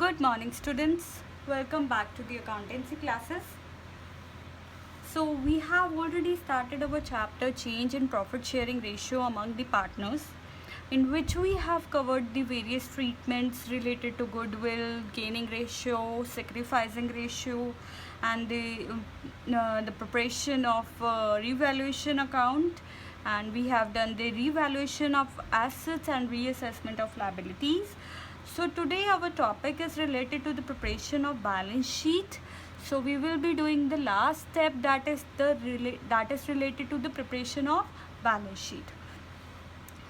Good morning, students. Welcome back to the accountancy classes. So we have already started our chapter change in profit sharing ratio among the partners, in which we have covered the various treatments related to goodwill, gaining ratio, sacrificing ratio, and the preparation of revaluation account, and we have done the revaluation of assets and reassessment of liabilities. So today our topic is related to the preparation of balance sheet. So we will be doing the last step, that is related to the preparation of balance sheet.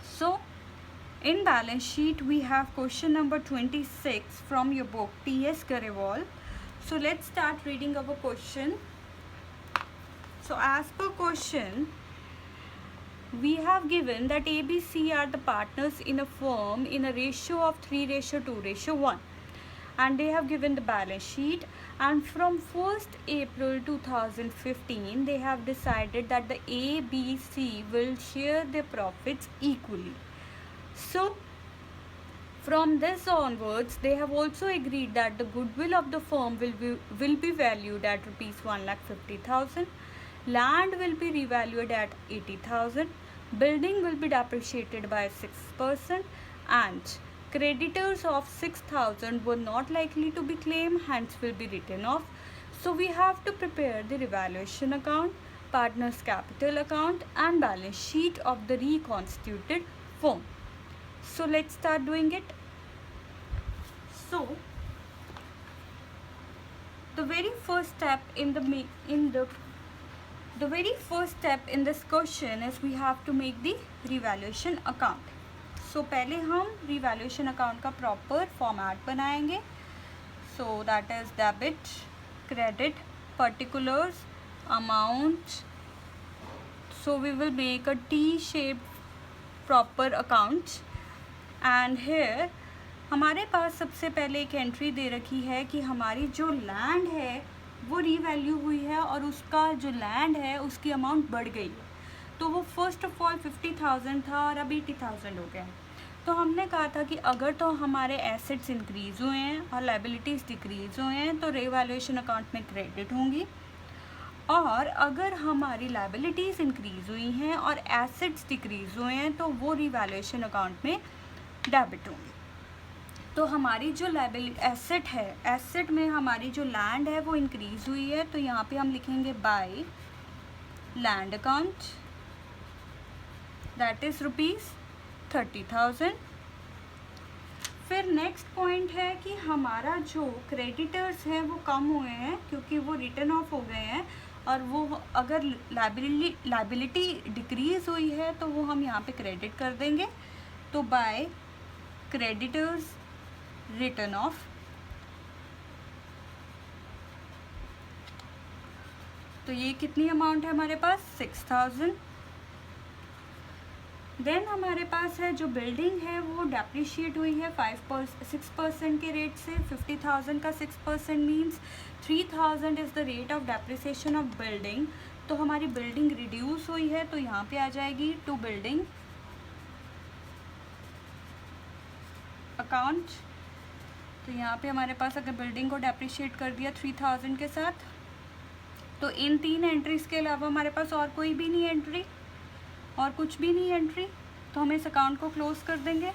So in balance sheet we have question number 26 from your book T.S. Garewal. So let's start reading our question. So as per question, we have given that ABC are the partners in a firm in a ratio of 3:2:1, and they have given the balance sheet, and from 1st April 2015 they have decided that the ABC will share their profits equally. So from this onwards they have also agreed that the goodwill of the firm will be valued at rupees 1,50,000, land will be revalued at 80,000, building will be depreciated by 6%, and creditors of 6,000 were not likely to be claimed, hence will be written off. So we have to prepare the revaluation account, partners capital account, and balance sheet of the reconstituted firm. So let's start doing it. So the very first step in this question is we have to make the revaluation account. So पहले हम revaluation account का proper format बनाएंगे. So that is debit, credit, particulars, amount. So we will make a T-shaped proper account, and here हमारे पास सबसे पहले एक entry दे रखी है कि हमारी जो लैंड है वो रीवैल्यू हुई है और उसका जो लैंड है उसकी अमाउंट बढ़ गई है. तो वो फर्स्ट ऑफ ऑल 50,000 था और अब 80,000 हो गया. तो हमने कहा था कि अगर तो हमारे एसेट्स इंक्रीज़ हुए हैं और लाइबिलिटीज़ डिक्रीज़ हुए हैं तो रिवैल्यूएशन अकाउंट में क्रेडिट होंगी, और अगर हमारी लाइबिलिटीज़ इंक्रीज़ हुई हैं और एसेट्स डिक्रीज़ हुए हैं तो वो रिवैल्यूएशन अकाउंट में डेबिट होंगी. तो हमारी जो एसेट है, एसेट में हमारी जो लैंड है वो इंक्रीज़ हुई है, तो यहाँ पे हम लिखेंगे by land account, that is ₹30,000. फिर नेक्स्ट पॉइंट है कि हमारा जो क्रेडिटर्स हैं वो कम हुए हैं क्योंकि वो रिटर्न ऑफ हो गए हैं, और वो अगर लाइबिलिटी डिक्रीज़ हुई है तो वो हम यहाँ पे क्रेडिट कर देंगे. तो बाय क्रेडिटर्स रिटर्न ऑफ, तो ये कितनी अमाउंट है हमारे पास 6,000. देन हमारे पास है जो बिल्डिंग है वो डेप्रिशिएट हुई है 6% के रेट से. 50,000 का 6% means 3,000 is the rate of depreciation of building. तो हमारी बिल्डिंग रिड्यूस हुई है तो यहाँ पे आ जाएगी टू बिल्डिंग अकाउंट. तो यहाँ पे हमारे पास अगर बिल्डिंग को डेप्रिशिएट कर दिया 3,000 के साथ, तो इन 3 एंट्रीज़ के अलावा हमारे पास और कोई भी नहीं एंट्री और कुछ भी नहीं एंट्री, तो हम इस अकाउंट को क्लोज कर देंगे.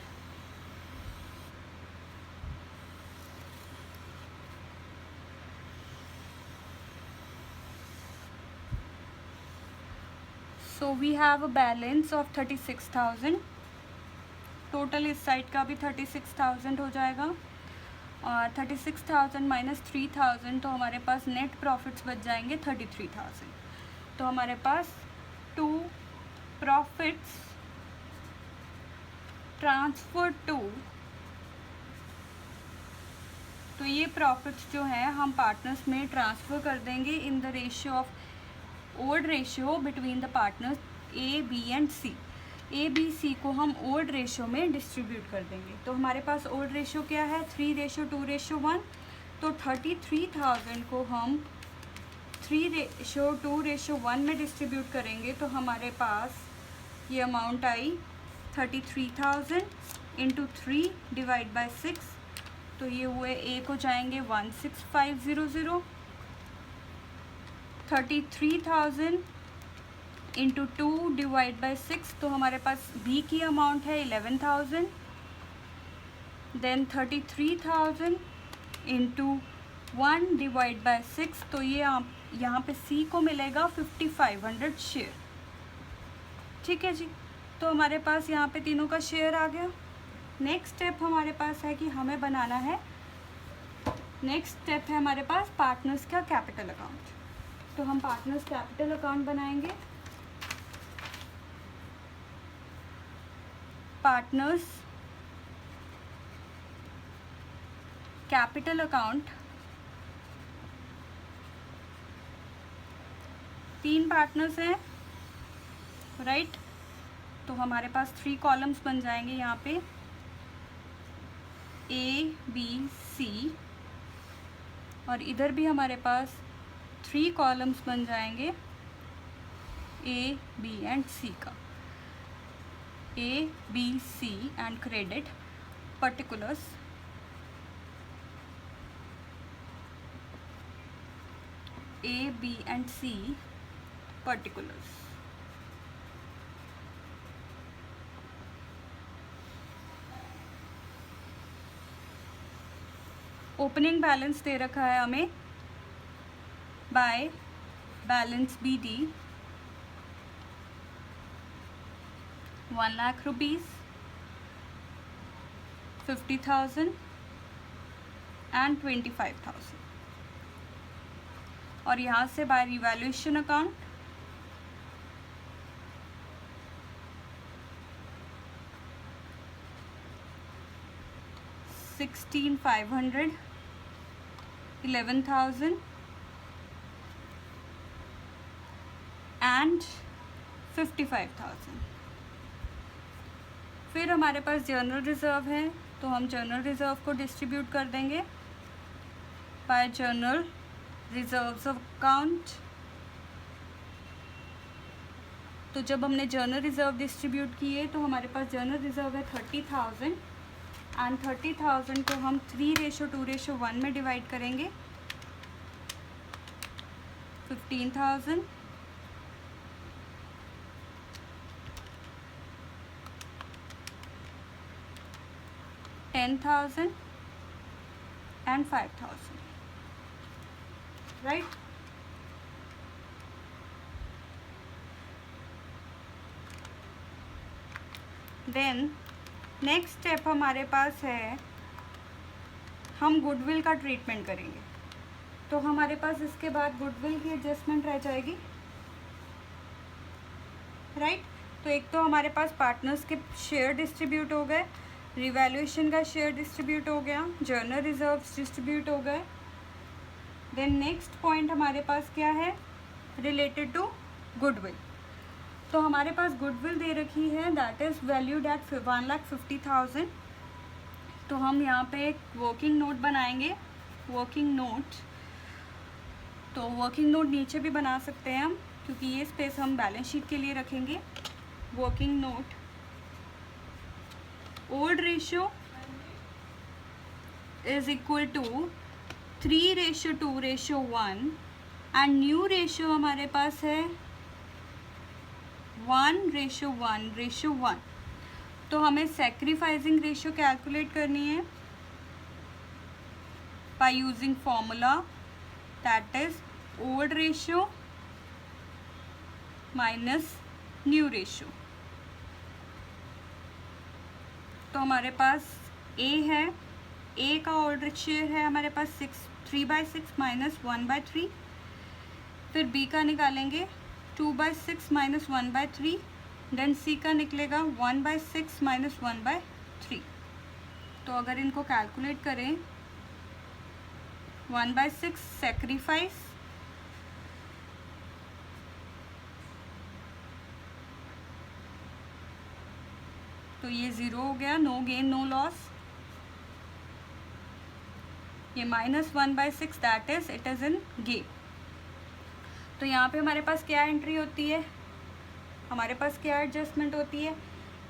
So we have a balance of 36,000. Total इस साइड का भी 36,000 हो जाएगा, और 36,000 माइनस 3,000 तो हमारे पास नेट प्रॉफिट्स बच जाएंगे 33,000. तो हमारे पास 2 प्रॉफिट्स ट्रांसफर टू, तो ये प्रॉफिट्स जो है हम पार्टनर्स में ट्रांसफ़र कर देंगे in the ratio of old ratio between the partners A, B and C. A, B, C को हम ओल्ड रेशियो में डिस्ट्रीब्यूट कर देंगे. तो हमारे पास ओल्ड रेशियो क्या है 3:2:1. तो 33,000 को हम 3:2:1 में डिस्ट्रीब्यूट करेंगे तो हमारे पास ये amount I 33,000 into 3 divide by 6. तो ये हुए ए को जाएंगे 16500, 33,000 इंटू 2 डिवाइड बाई 6, तो हमारे पास बी की अमाउंट है 11,000, देन 33,000 इंटू 1 डिवाइड बाई 6, तो ये यहाँ पे सी को मिलेगा 5500 शेयर। ठीक है जी, तो हमारे पास यहाँ पे तीनों का शेयर आ गया। नेक्स्ट स्टेप हमारे पास है कि हमें बनाना है, नेक्स्ट स्टेप है हमारे पास पार्टनर्स का कैपिटल अकाउंट। तो हम पार्टनर्स कैपिटल अकाउंट बनाएंगे। पार्टनर्स कैपिटल अकाउंट, 3 पार्टनर्स हैं, राइट। तो हमारे पास 3 कॉलम्स बन जाएंगे यहाँ पे, ए बी सी, और इधर भी हमारे पास 3 कॉलम्स बन जाएंगे ए बी एंड सी का। A B C and credit particulars, A B and C particulars. Opening balance दे रखा है हमें by balance B D 1 lakh rupees, 50,000 and 25,000। और यहाँ से बाय रिवैल्यूएशन अकाउंट $16,500, 11,000 एंड 55,000। फिर हमारे पास जर्नल रिज़र्व है, तो हम जर्नल रिज़र्व को डिस्ट्रीब्यूट कर देंगे बाय जर्नल रिज़र्व्स अकाउंट। तो जब हमने जर्नल रिज़र्व डिस्ट्रीब्यूट किए तो हमारे पास जर्नल रिज़र्व है 30,000 एंड 30,000 को हम 3:2:1 में डिवाइड करेंगे, 15,000, 10,000 and 5,000, right? Then next step हमारे पास है, हम गुडविल का ट्रीटमेंट करेंगे। तो हमारे पास इसके बाद गुडविल की एडजस्टमेंट रह जाएगी, राइट। तो एक तो हमारे पास पार्टनर्स के शेयर डिस्ट्रीब्यूट हो गए, रिवैल्यूएशन का शेयर डिस्ट्रीब्यूट हो गया, जर्नल रिजर्व्स डिस्ट्रीब्यूट हो गए। देन नेक्स्ट पॉइंट हमारे पास क्या है, रिलेटेड टू गुडविल। तो हमारे पास गुडविल दे रखी है, दैट इज़ वैल्यूड एट 1,50,000। तो हम यहाँ पे एक वर्किंग नोट बनाएंगे, वर्किंग नोट। तो वर्किंग नोट नीचे भी बना सकते हैं हम, क्योंकि ये स्पेस हम बैलेंस शीट के लिए रखेंगे। Working note, old ratio is equal to 3:2:1 and new ratio हमारे पास है 1:1:1। तो हमें सैक्रिफाइसिंग रेशियो कैलकुलेट करनी है by using formula, that is old ratio minus new ratio. तो हमारे पास ए है, ए का ओल्ड शेयर है हमारे पास 3/6 माइनस 1/3। फिर बी का निकालेंगे 2/6 माइनस 1/3। देन सी का निकलेगा 1/6 माइनस 1/3। तो अगर इनको कैलकुलेट करें, 1/6 सेक्रीफाइस, तो ये 0 हो गया, नो गेन नो लॉस। ये minus 1/6 that is it is in gain. तो यहाँ पे हमारे पास क्या एंट्री होती है, हमारे पास क्या एडजस्टमेंट होती है,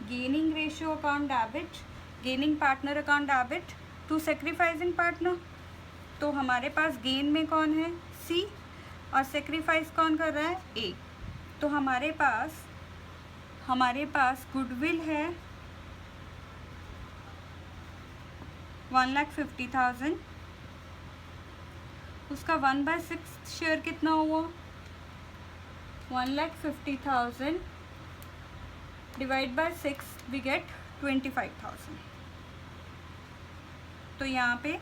gaining ratio account debit, gaining partner account debit to sacrificing partner. तो हमारे पास गेन में कौन है? सी, और सेक्रीफाइस कौन कर रहा है? ए। तो हमारे पास गुडविल है 1,50,000, उसका 1/6 शेयर कितना हुआ? 1,50,000 डिवाइड बाय 6 वी गेट 25,000। तो यहाँ पे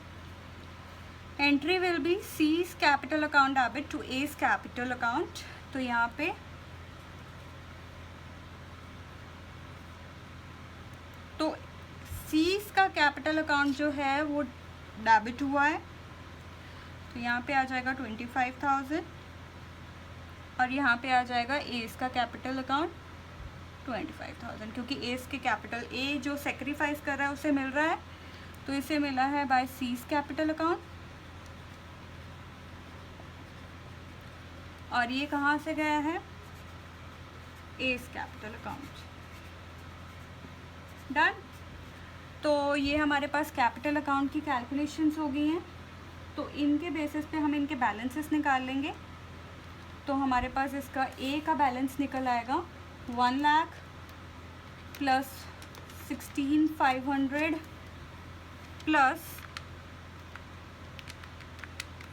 entry will be C's capital account debit to A's capital account. तो यहाँ पे तो सीज का कैपिटल अकाउंट जो है वो डेबिट हुआ है, तो यहाँ पे आ जाएगा 25,000, और यहाँ पे आ जाएगा एज का कैपिटल अकाउंट 25,000, क्योंकि एज के कैपिटल ए जो सेक्रीफाइस कर रहा है उसे मिल रहा है, तो इसे मिला है बाय सीज कैपिटल अकाउंट। और ये कहाँ से गया है? A's capital account. डन। तो ये हमारे पास कैपिटल अकाउंट की कैलकुलेशंस हो गई हैं। तो इनके बेसिस पे हम इनके बैलेंसेस निकाल लेंगे। तो हमारे पास इसका ए का बैलेंस निकल आएगा 1 लाख प्लस 16,500 प्लस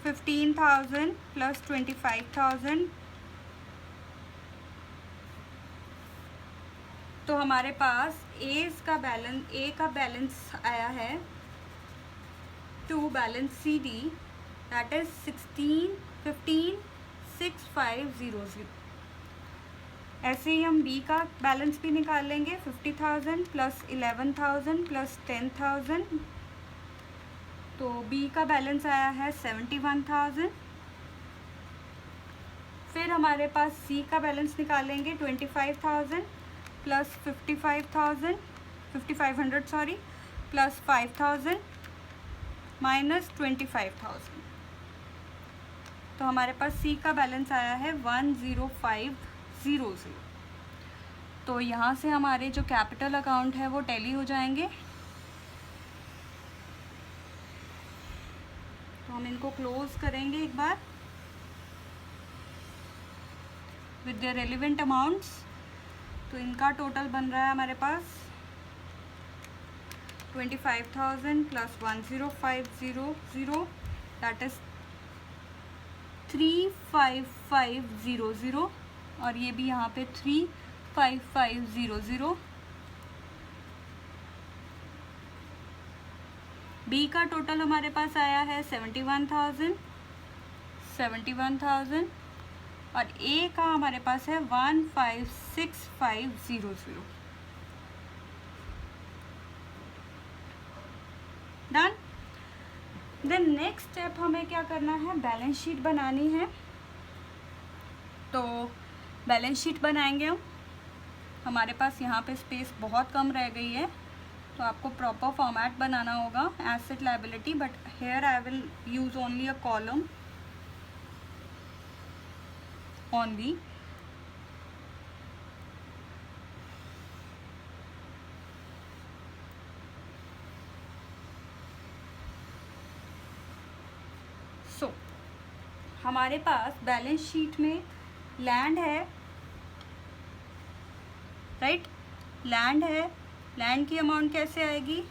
15,000 प्लस 25,000। तो हमारे पास ए का बैलेंस आया है to balance C D, that is 15,6,500। ऐसे ही हम बी का बैलेंस भी निकाल लेंगे, 50,000 प्लस 11,000 प्लस 10,000। तो बी का बैलेंस आया है 71,000। फिर हमारे पास सी का बैलेंस निकालेंगे 25,000 प्लस 5,500 सॉरी प्लस 5,000 माइनस 25,000। तो हमारे पास सी का बैलेंस आया है 10500। तो यहाँ से हमारे जो कैपिटल अकाउंट है वो टैली हो जाएंगे। तो हम इनको क्लोज करेंगे एक बार विद द रेलिवेंट अमाउंट्स। तो इनका टोटल बन रहा है हमारे पास 25,000 प्लस 10500, दैट इज 35500, और ये भी यहाँ पे 35500। बी का टोटल हमारे पास आया है 71,000, और ए का हमारे पास है 156,500। डन। देन नेक्स्ट स्टेप हमें क्या करना है? बैलेंस शीट बनानी है। तो बैलेंस शीट बनाएंगे हम। हमारे पास यहाँ पे स्पेस बहुत कम रह गई है, तो आपको प्रॉपर फॉर्मेट बनाना होगा asset liability, but here I will use only a column only। सो हमारे पास बैलेंस शीट में लैंड है, राइट? लैंड है। लैंड की अमाउंट कैसे आएगी?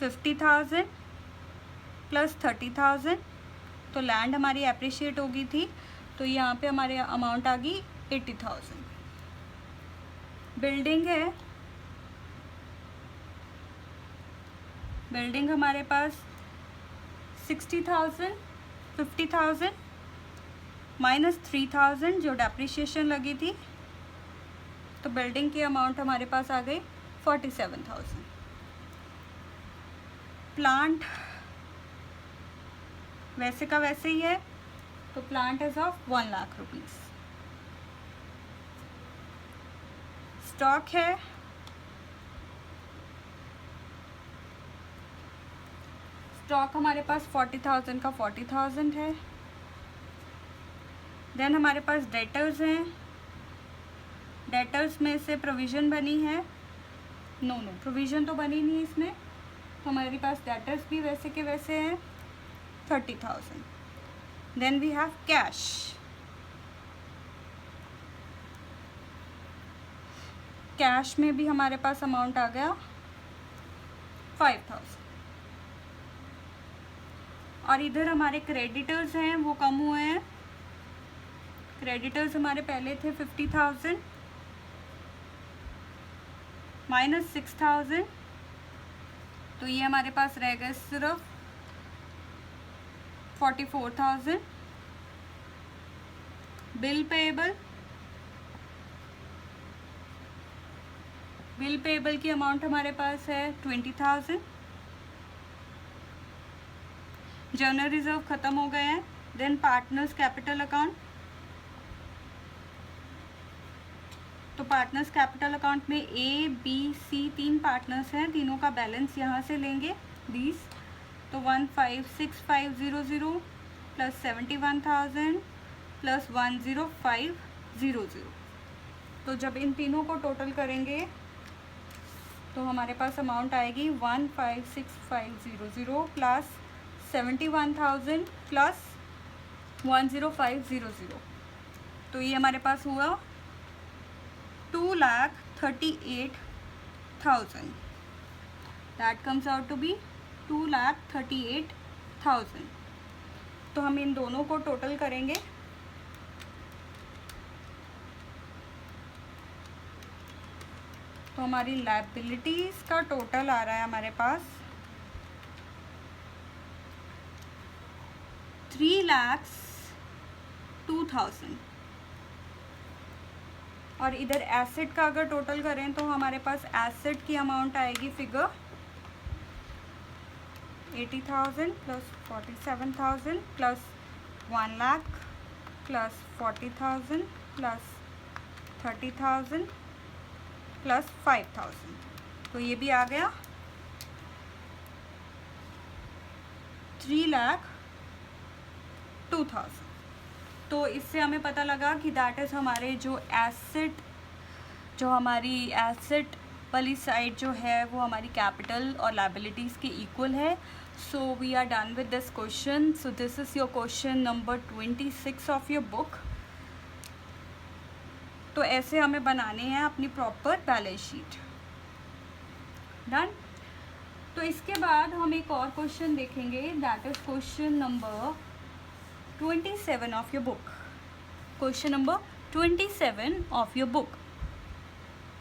50,000 प्लस 30,000। तो लैंड हमारी एप्रिशिएट हो गई थी, तो यहाँ पे हमारे अमाउंट आ गई 80,000। बिल्डिंग है। बिल्डिंग हमारे पास 60,000, 50,000 माइनस 3,000 जो डेप्रिसिएशन लगी थी, तो बिल्डिंग की अमाउंट हमारे पास आ गई 47,000। प्लांट वैसे का वैसे ही है, तो plant is of 1 lakh rupees. Stock है। स्टॉक हमारे पास 40,000 का 40,000 है। देन हमारे पास डेटर्स हैं। डेटर्स में से प्रोविज़न बनी है नो प्रोविज़न तो बनी नहीं इसमें, तो हमारे पास डेटर्स भी वैसे के वैसे हैं 30,000. Then we have cash. Cash में भी हमारे पास अमाउंट आ गया 5,000. और इधर हमारे क्रेडिटर्स हैं वो कम हुए हैं. क्रेडिटर्स हमारे पहले थे 50,000 माइनस 6,000, तो ये हमारे पास रह गए सिर्फ 44,000. बिल पेएबल की अमाउंट हमारे पास है 20,000. जनरल रिजर्व ख़त्म हो गए हैं. Then partners capital account. तो पार्टनर्स कैपिटल अकाउंट में ए बी सी 3 पार्टनर्स हैं, तीनों का बैलेंस यहाँ से लेंगे 20. तो 156500 प्लस 71,000 प्लस 10500. तो जब इन तीनों को टोटल करेंगे तो हमारे पास अमाउंट आएगी 156500 प्लस 71,000 प्लस 10500. तो ये हमारे पास हुआ 2,38,000. That comes out to be 2,38,000. तो हम इन दोनों को टोटल करेंगे तो हमारी लायबिलिटीज़ का टोटल आ रहा है हमारे पास 3,02,000. और इधर एसेट का अगर टोटल करें तो हमारे पास एसेट की अमाउंट आएगी figure 80,000 plus 47,000 plus 1 lakh plus 40,000 plus 30,000 plus 5,000. तो ये भी आ गया 3,02,000. तो इससे हमें पता लगा कि दैट इज़ हमारे जो हमारी एसेट वाली साइड जो है वो हमारी कैपिटल और लायबिलिटीज़ के इक्वल है. So we are done with this question. So this is your question number 26 of your book. तो ऐसे हमें बनाने हैं अपनी प्रॉपर बैलेंस शीट. डन. तो इसके बाद हम एक और क्वेश्चन देखेंगे, that is question number 27 of your book. Question number 27 of your book.